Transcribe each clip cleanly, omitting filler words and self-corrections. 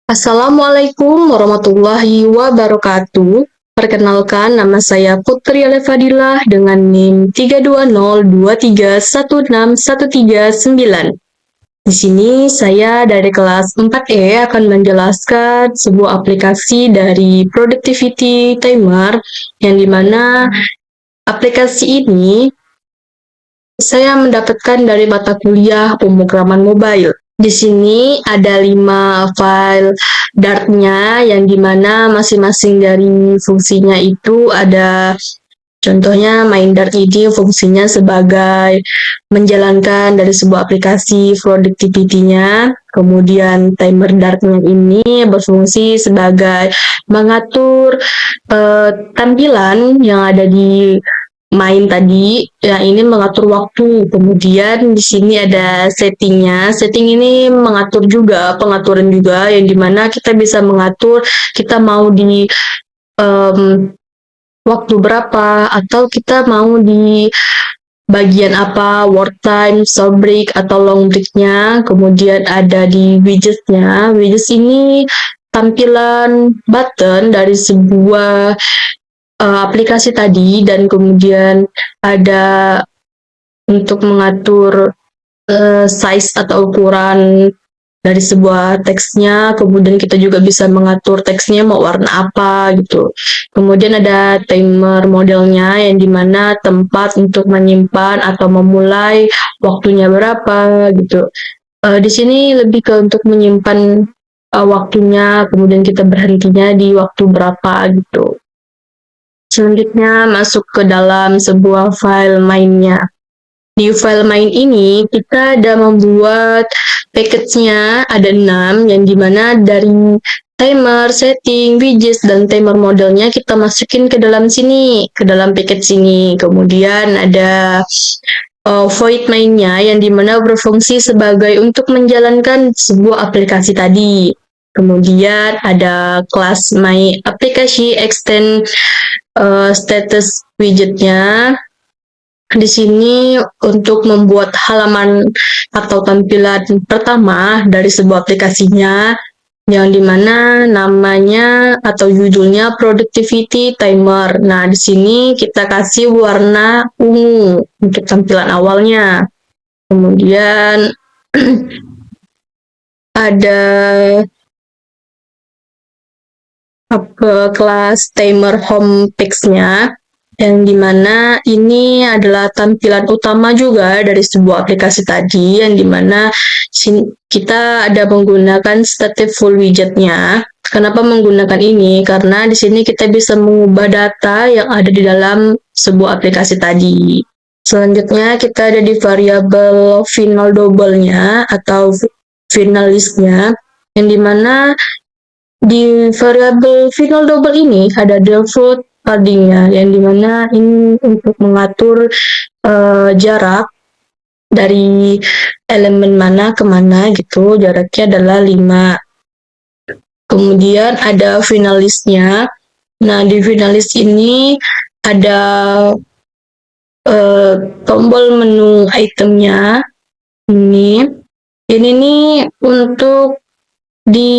Assalamualaikum warahmatullahi wabarakatuh. Perkenalkan, nama saya Putri Alefadilah dengan NIM 32023161319. Di sini saya dari kelas 4E akan menjelaskan sebuah aplikasi dari Productivity Timer yang dimana aplikasi ini saya mendapatkan dari mata kuliah pemrograman mobile. Di sini ada 5 file Dart-nya yang dimana masing-masing dari fungsinya itu ada. Contohnya main Dart ini fungsinya sebagai menjalankan dari sebuah aplikasi productivity-nya. Kemudian timer Dart-nya ini berfungsi sebagai mengatur tampilan yang ada di main tadi, ya ini mengatur waktu. Kemudian di sini ada settingnya. Setting ini mengatur juga, pengaturan juga, yang dimana kita bisa mengatur kita mau di waktu berapa, atau kita mau di bagian apa, work time, short break, atau long break-nya. Kemudian ada di widget-nya. Widget ini tampilan button dari sebuah aplikasi tadi, dan kemudian ada untuk mengatur size atau ukuran dari sebuah teksnya. Kemudian kita juga bisa mengatur teksnya mau warna apa gitu. Kemudian ada timer modelnya yang dimana tempat untuk menyimpan atau memulai waktunya berapa gitu. Di sini lebih ke untuk menyimpan waktunya, kemudian kita berhentinya di waktu berapa gitu. Selanjutnya masuk ke dalam sebuah file mainnya. Di file main ini kita ada membuat package-nya ada 6, yang dimana dari timer, setting, widgets, dan timer modelnya kita masukin ke dalam sini, ke dalam package sini. Kemudian ada void mainnya yang dimana berfungsi sebagai untuk menjalankan sebuah aplikasi tadi. Kemudian ada kelas my aplikasi extend status widgetnya. Di sini untuk membuat halaman atau tampilan pertama dari sebuah aplikasinya, yang dimana namanya atau judulnya Productivity Timer. Nah, di sini kita kasih warna ungu untuk tampilan awalnya. Kemudian ada kelas timer home page-nya, yang dimana ini adalah tampilan utama juga dari sebuah aplikasi tadi, yang dimana kita ada menggunakan stateful widget-nya. Kenapa menggunakan ini? Karena di sini kita bisa mengubah data yang ada di dalam sebuah aplikasi tadi. Selanjutnya kita ada di variabel final double-nya atau final list-nya, yang dimana di variabel final double ini ada default padding-nya, yang dimana ini untuk mengatur jarak dari elemen mana ke mana gitu, jaraknya adalah 5. Kemudian ada finalist-nya. Nah, di finalist ini ada tombol menu itemnya ini. Ini nih untuk di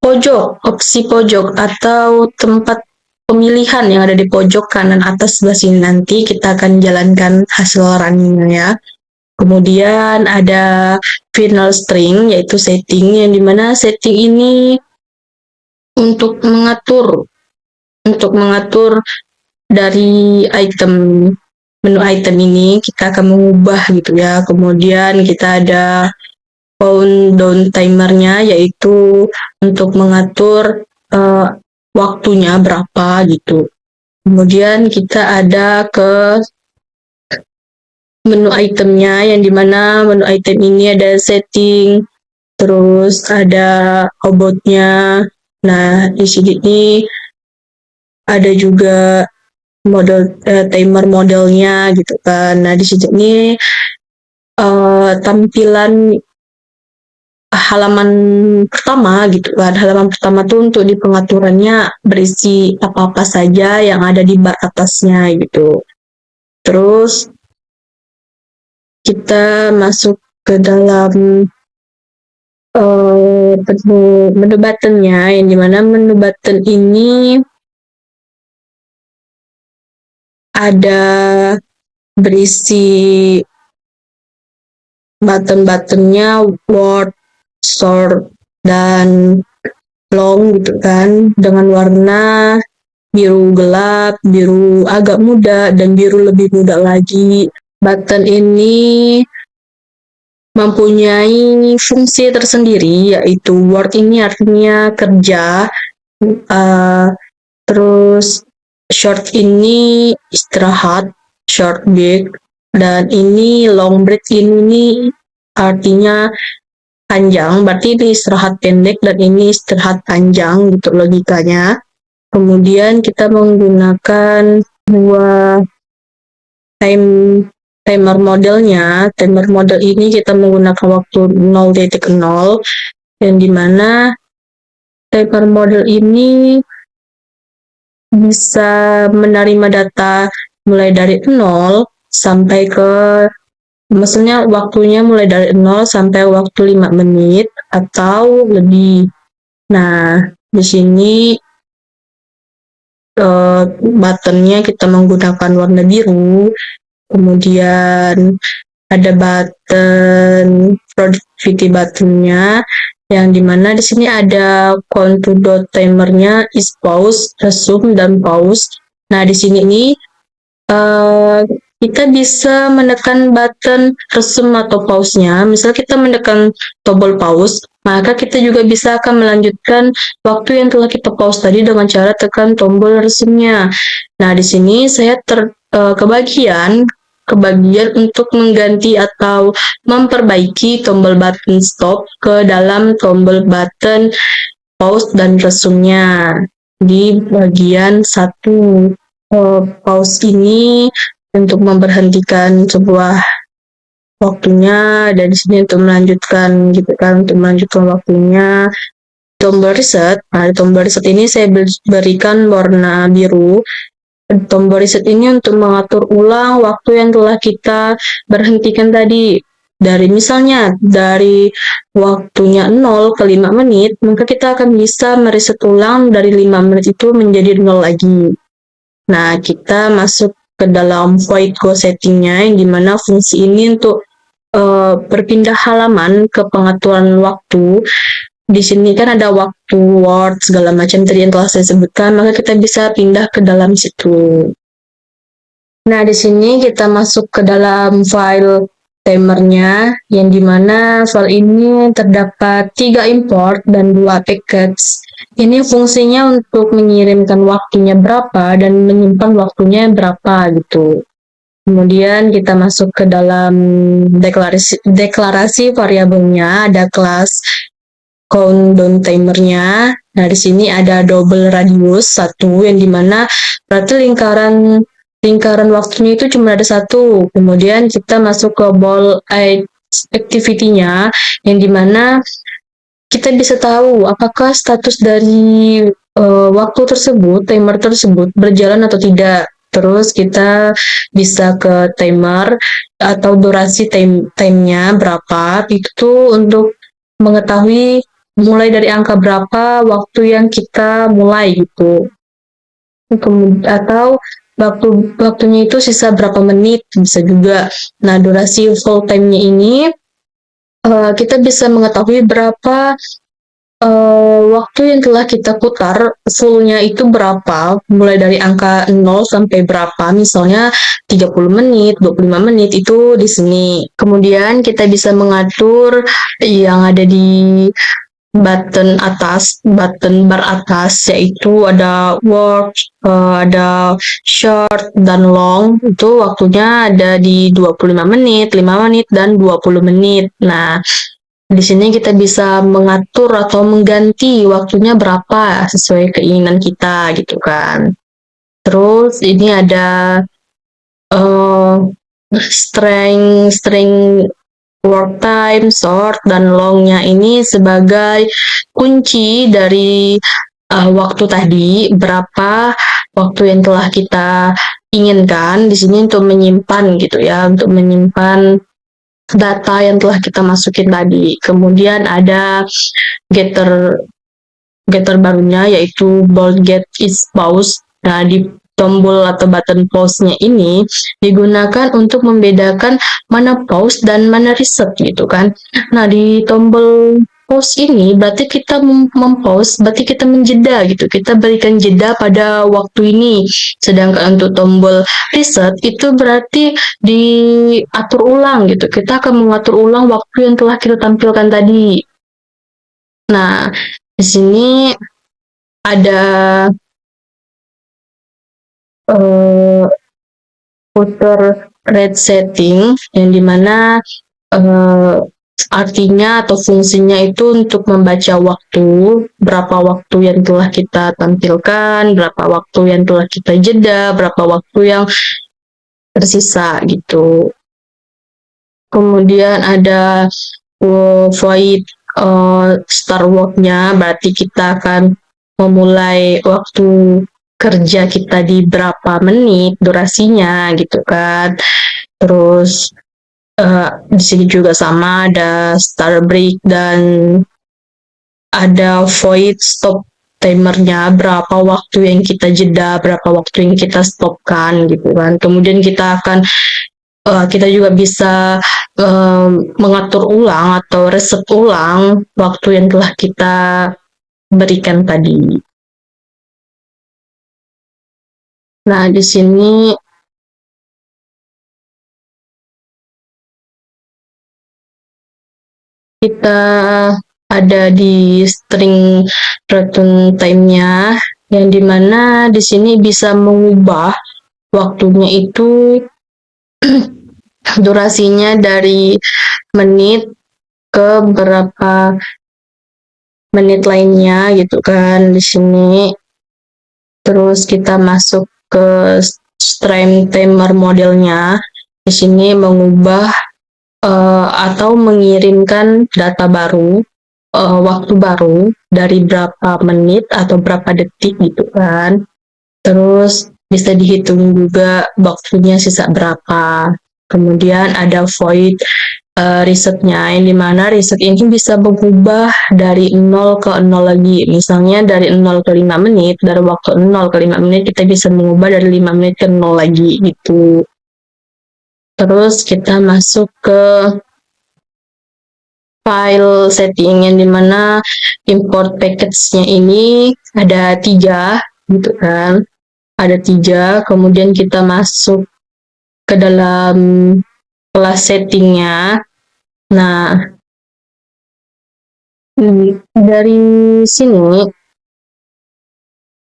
pojok, opsi pojok atau tempat pemilihan yang ada di pojok kanan atas sebelah sini. Nanti kita akan jalankan hasil running-nya. Kemudian ada final string, yaitu setting, yang dimana setting ini untuk mengatur dari item, menu item ini kita akan mengubah gitu ya. Kemudian kita ada countdown timernya, yaitu untuk mengatur waktunya berapa gitu. Kemudian kita ada ke menu itemnya, yang dimana menu item ini ada setting, terus ada about-nya. Nah, di sini ada juga model timer modelnya gitu kan. Nah, di sini tampilan halaman pertama gitu kan. Halaman pertama tuh untuk di pengaturannya berisi apa-apa saja yang ada di bar atasnya gitu. Terus kita masuk ke dalam menu buttonnya, yang dimana menu button ini ada berisi button-buttonnya word, short, dan long gitu kan, dengan warna biru gelap, biru agak muda, dan biru lebih muda lagi. Button ini mempunyai fungsi tersendiri, yaitu work ini artinya kerja, terus short ini istirahat, short break, dan ini long break ini artinya panjang, berarti ini istirahat pendek dan ini istirahat panjang gitu logikanya. Kemudian kita menggunakan dua timer modelnya. Timer model ini kita menggunakan waktu 0.0, yang dimana timer model ini bisa menerima data mulai dari 0 sampai ke, maksudnya waktunya mulai dari 0 sampai waktu 5 menit atau lebih. Nah, di sini buttonnya kita menggunakan warna biru, kemudian ada button productivity buttonnya, yang dimana di sini ada count to dot timernya, is pause, resume, dan pause. Nah, di sini nih kita bisa menekan button resume atau pause-nya. Misal kita menekan tombol pause, maka kita juga bisa akan melanjutkan waktu yang telah kita pause tadi dengan cara tekan tombol resume-nya. Nah, di sini saya kebagian untuk mengganti atau memperbaiki tombol button stop ke dalam tombol button pause dan resume-nya di bagian satu. Pause ini untuk memberhentikan sebuah waktunya, dan di sini untuk melanjutkan gitu kan, untuk melanjutkan waktunya. Tombol reset, nah tombol reset ini saya berikan warna biru. Tombol reset ini untuk mengatur ulang waktu yang telah kita berhentikan tadi. Dari misalnya dari waktunya 0 ke 5 menit, maka kita akan bisa mereset ulang dari 5 menit itu menjadi 0 lagi. Nah, kita masuk ke dalam void go settingnya, yang dimana fungsi ini untuk berpindah halaman ke pengaturan waktu. Di sini kan ada waktu, word, segala macam tadi yang telah saya sebutkan, maka kita bisa pindah ke dalam situ. Nah, di sini kita masuk ke dalam file timernya, yang dimana file ini terdapat 3 import dan 2 package. Ini fungsinya untuk mengirimkan waktunya berapa dan menyimpan waktunya berapa gitu. Kemudian kita masuk ke dalam deklarasi variabelnya, ada kelas countdown timernya. Nah, di sini ada double radius 1, yang dimana berarti lingkaran waktunya itu cuma ada 1. Kemudian kita masuk ke ball activity-nya, yang dimana kita bisa tahu apakah status dari waktu tersebut, timer tersebut berjalan atau tidak. Terus kita bisa ke timer atau durasi time-nya berapa, itu tuh untuk mengetahui mulai dari angka berapa waktu yang kita mulai gitu. Atau waktunya itu sisa berapa menit, bisa juga. Nah, durasi full time-nya ini kita bisa mengetahui berapa waktu yang telah kita putar full-nya itu berapa, mulai dari angka 0 sampai berapa, misalnya 30 menit, 25 menit, itu di sini. Kemudian kita bisa mengatur yang ada di button bar atas, yaitu ada work, ada short, dan long. Itu waktunya ada di 25 menit, 5 menit, dan 20 menit. Nah, di sini kita bisa mengatur atau mengganti waktunya berapa sesuai keinginan kita gitu kan. Terus ini ada string work time, short, dan longnya ini sebagai kunci dari waktu tadi, berapa waktu yang telah kita inginkan. Di sini untuk menyimpan gitu ya, untuk menyimpan data yang telah kita masukin tadi. Kemudian ada getter getter barunya yaitu bold get is pause. Nah, di tombol atau button pause-nya ini digunakan untuk membedakan mana pause dan mana reset gitu kan. Nah, di tombol pause ini berarti kita mempause, berarti kita menjeda gitu. Kita berikan jeda pada waktu ini. Sedangkan untuk tombol reset itu berarti diatur ulang gitu. Kita akan mengatur ulang waktu yang telah kita tampilkan tadi. Nah, di sini ada puter rate setting yang dimana artinya atau fungsinya itu untuk membaca waktu, berapa waktu yang telah kita tampilkan, berapa waktu yang telah kita jeda, berapa waktu yang tersisa gitu. Kemudian ada void start work-nya, berarti kita akan memulai waktu kerja kita di berapa menit durasinya gitu kan. Terus di sini juga sama ada start break dan ada void stop timernya, berapa waktu yang kita jeda, berapa waktu yang kita stopkan gitu kan. Kemudian kita akan kita juga bisa mengatur ulang atau reset ulang waktu yang telah kita berikan tadi. Nah, di sini kita ada di string return time-nya yang dimana di sini bisa mengubah waktunya itu durasinya dari menit ke berapa menit lainnya gitu kan di sini. Terus kita masuk ke stream timer modelnya. Di sini mengubah atau mengirimkan data baru, waktu baru dari berapa menit atau berapa detik gitu kan. Terus bisa dihitung juga waktunya sisa berapa. Kemudian ada void risetnya, yang dimana riset ini bisa mengubah dari 0 ke 0 lagi. Misalnya dari 0 ke 5 menit, dari waktu 0 ke 5 menit kita bisa mengubah dari 5 menit ke 0 lagi gitu. Terus kita masuk ke file setting yang dimana import package-nya ini ada 3 gitu kan. Ada 3, kemudian kita masuk ke dalam kelas settingnya. Nah, dari sini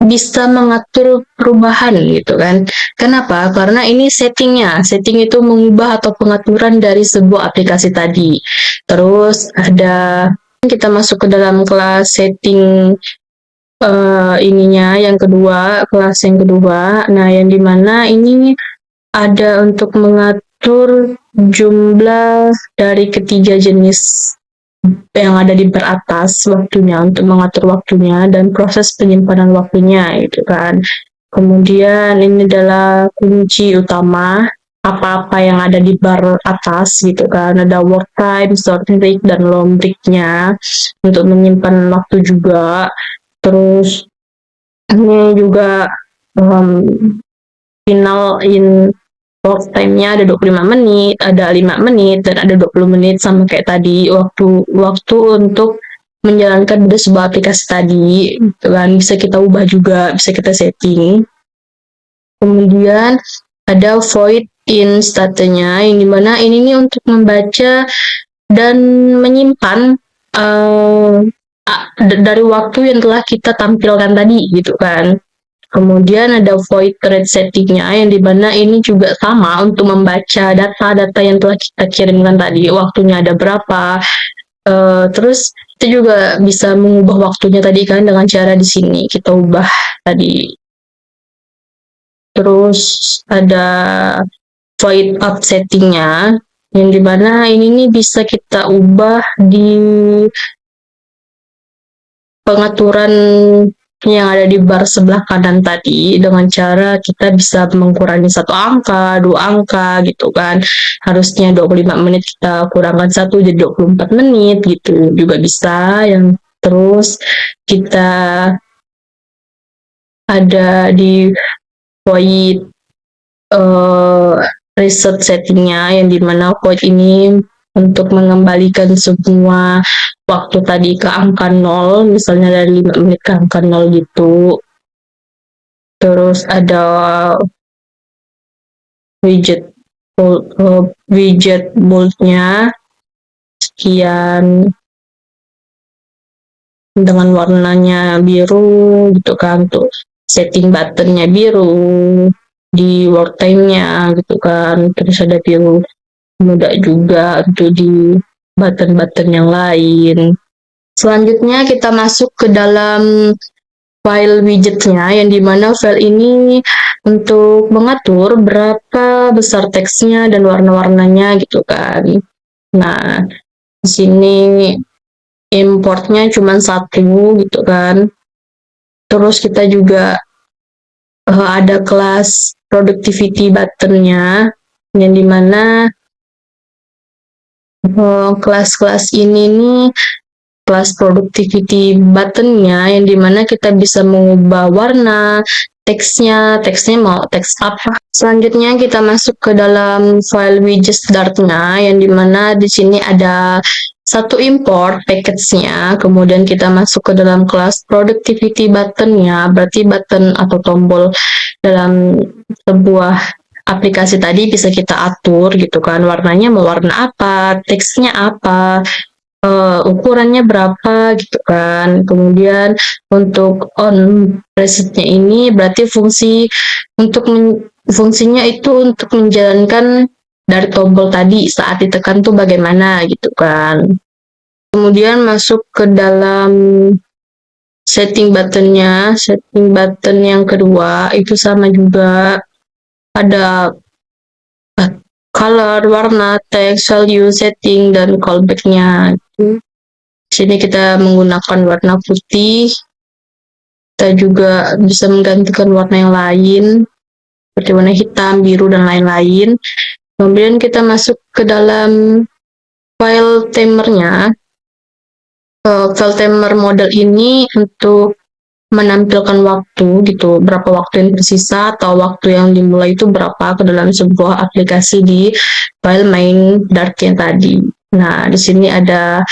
bisa mengatur perubahan gitu kan. Kenapa? Karena ini settingnya. Setting itu mengubah atau pengaturan dari sebuah aplikasi tadi. Terus ada kita masuk ke dalam kelas setting ininya yang kedua, kelas yang kedua. Nah, yang dimana ini ada untuk mengatur jumlah dari ketiga jenis yang ada di beratas waktunya, untuk mengatur waktunya dan proses penyimpanan waktunya gitu kan. Kemudian ini adalah kunci utama apa-apa yang ada di bar atas gitu kan. Ada work time, short break, dan long break-nya untuk menyimpan waktu juga. Terus ini juga final in work time-nya ada 25 menit, ada 5 menit, dan ada 20 menit sama kayak tadi waktu untuk menjalankan sebuah aplikasi tadi gitu kan. Bisa kita ubah juga, bisa kita setting. Kemudian ada void in state-nya yang dimana ini nih untuk membaca dan menyimpan dari waktu yang telah kita tampilkan tadi gitu kan. Kemudian ada void rate setting-nya yang dimana ini juga sama untuk membaca data-data yang telah kita kirimkan tadi, waktunya ada berapa. Terus kita juga bisa mengubah waktunya tadi kan dengan cara di sini kita ubah tadi. Terus ada void up setting-nya yang dimana ini nih bisa kita ubah di pengaturan yang ada di bar sebelah kanan tadi dengan cara kita bisa mengurangi satu angka, dua angka gitu kan. Harusnya 25 menit kita kurangkan satu jadi 24 menit gitu juga bisa. Yang terus kita ada di void uh, reset settingnya yang dimana void ini untuk mengembalikan semua waktu tadi ke angka 0, misalnya dari 5 menit ke angka 0 gitu. Terus ada widget widget boldnya sekian dengan warnanya biru gitu kan, tuh setting buttonnya biru di work time-nya gitu kan, terus ada biru muda juga untuk di button-button yang lain. Selanjutnya kita masuk ke dalam file widgetnya, yang dimana file ini untuk mengatur berapa besar teksnya dan warna-warnanya gitu kan. Nah, di sini importnya cuma satu gitu kan. Terus kita juga ada kelas productivity buttonnya, yang dimana kelas-kelas ini nih kelas productivity buttonnya, yang dimana kita bisa mengubah warna teksnya mau teks apa. Selanjutnya kita masuk ke dalam file widget dartnya, yang dimana di sini ada satu import package-nya, kemudian kita masuk ke dalam kelas productivity buttonnya, berarti button atau tombol dalam sebuah aplikasi tadi bisa kita atur gitu kan, warnanya mau warna apa, teksnya apa, ukurannya berapa gitu kan. Kemudian untuk on presetnya ini berarti fungsinya itu untuk menjalankan dari tombol tadi saat ditekan tuh bagaimana gitu kan. Kemudian masuk ke dalam setting button yang kedua itu sama juga, ada color, warna, text, value, setting, dan callback-nya. Di sini kita menggunakan warna putih. Kita juga bisa menggantikan warna yang lain, seperti warna hitam, biru, dan lain-lain. Kemudian kita masuk ke dalam file timernya. File timer model ini untuk menampilkan waktu gitu, berapa waktu yang tersisa atau waktu yang dimulai itu berapa ke dalam sebuah aplikasi di file main Dart yang tadi. Nah, di sini ada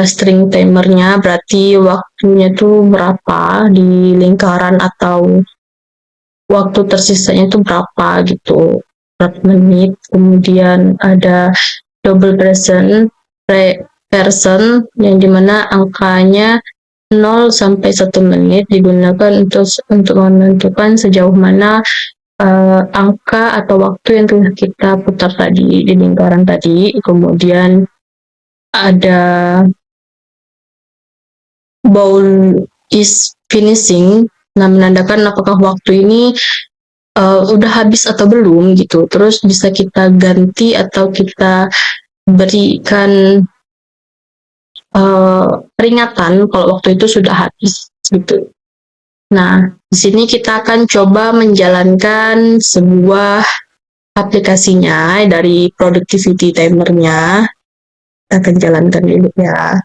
string timernya, berarti waktunya tuh berapa di lingkaran atau waktu tersisanya tuh berapa gitu, berapa menit. Kemudian ada double person yang dimana angkanya 0 sampai 1 menit digunakan untuk menentukan sejauh mana angka atau waktu yang telah kita putar tadi di lingkaran tadi. Kemudian ada bowl is finishing, nah menandakan apakah waktu ini udah habis atau belum gitu. Terus bisa kita ganti atau kita berikan peringatan kalau waktu itu sudah habis gitu. Nah, di sini kita akan coba menjalankan sebuah aplikasinya dari productivity timernya. Kita akan jalankan dulu ya.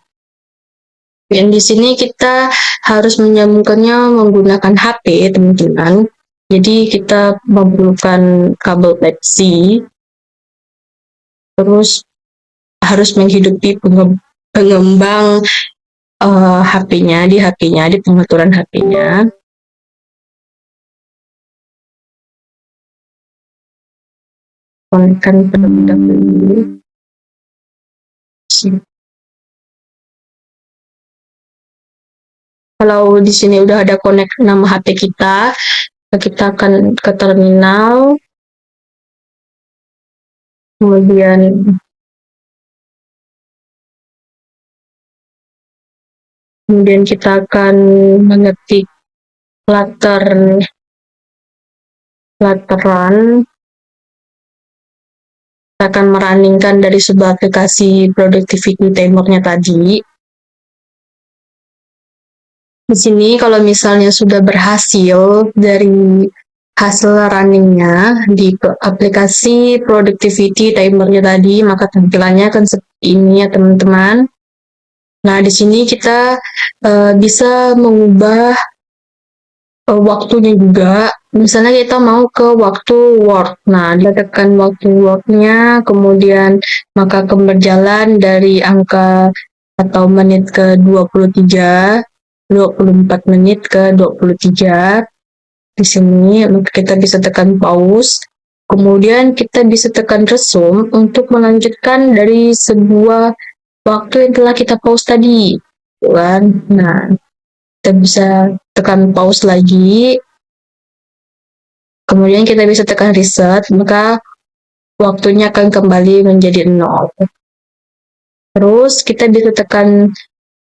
Yang di sini kita harus menyambungkannya menggunakan HP, teman-teman. Jadi kita memerlukan kabel Type-C, terus harus menghidupi pengembang HP-nya, di pengaturan HP-nya. Konekkan terlebih dahulu. Kalau di sini udah ada connect nama HP kita akan ke terminal, kemudian kita akan mengetik latteran, kita akan merunningkan dari sebuah aplikasi productivity timernya tadi. Di sini kalau misalnya sudah berhasil dari hasil runningnya di aplikasi productivity timernya tadi, maka tampilannya akan seperti ini ya teman-teman. Nah, di sini kita bisa mengubah waktunya juga. Misalnya kita mau ke waktu work. Nah, dia tekan waktu worknya, kemudian maka akan berjalan dari angka atau menit ke 23, 24 menit ke 23. Di sini kita bisa tekan pause. Kemudian kita bisa tekan resume untuk melanjutkan dari sebuah waktu yang telah kita pause tadi. Kan? Nah, kita bisa tekan pause lagi. Kemudian kita bisa tekan reset, maka waktunya akan kembali menjadi 0. Terus kita bisa tekan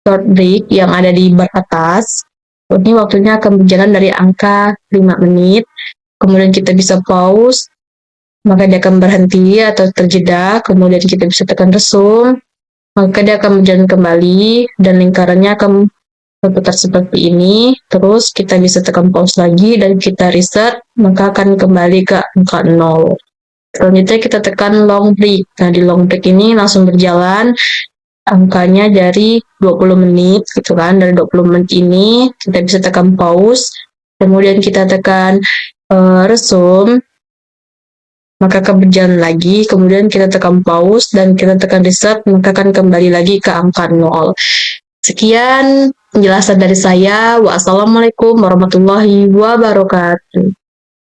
short break yang ada di bar atas. Ini waktunya akan berjalan dari angka 5 menit. Kemudian kita bisa pause, maka dia akan berhenti atau terjeda. Kemudian kita bisa tekan resume, maka dia akan berjalan kembali dan lingkarannya akan berputar seperti ini. Terus kita bisa tekan pause lagi dan kita reset, maka akan kembali ke angka 0. Selanjutnya kita tekan long break. Nah, di long break ini langsung berjalan angkanya dari 20 menit gitu kan. Dari 20 menit ini kita bisa tekan pause, kemudian kita tekan resume, maka akan berjalan lagi, kemudian kita tekan pause dan kita tekan reset, maka akan kembali lagi ke angka 0. Sekian penjelasan dari saya. Wassalamualaikum warahmatullahi wabarakatuh.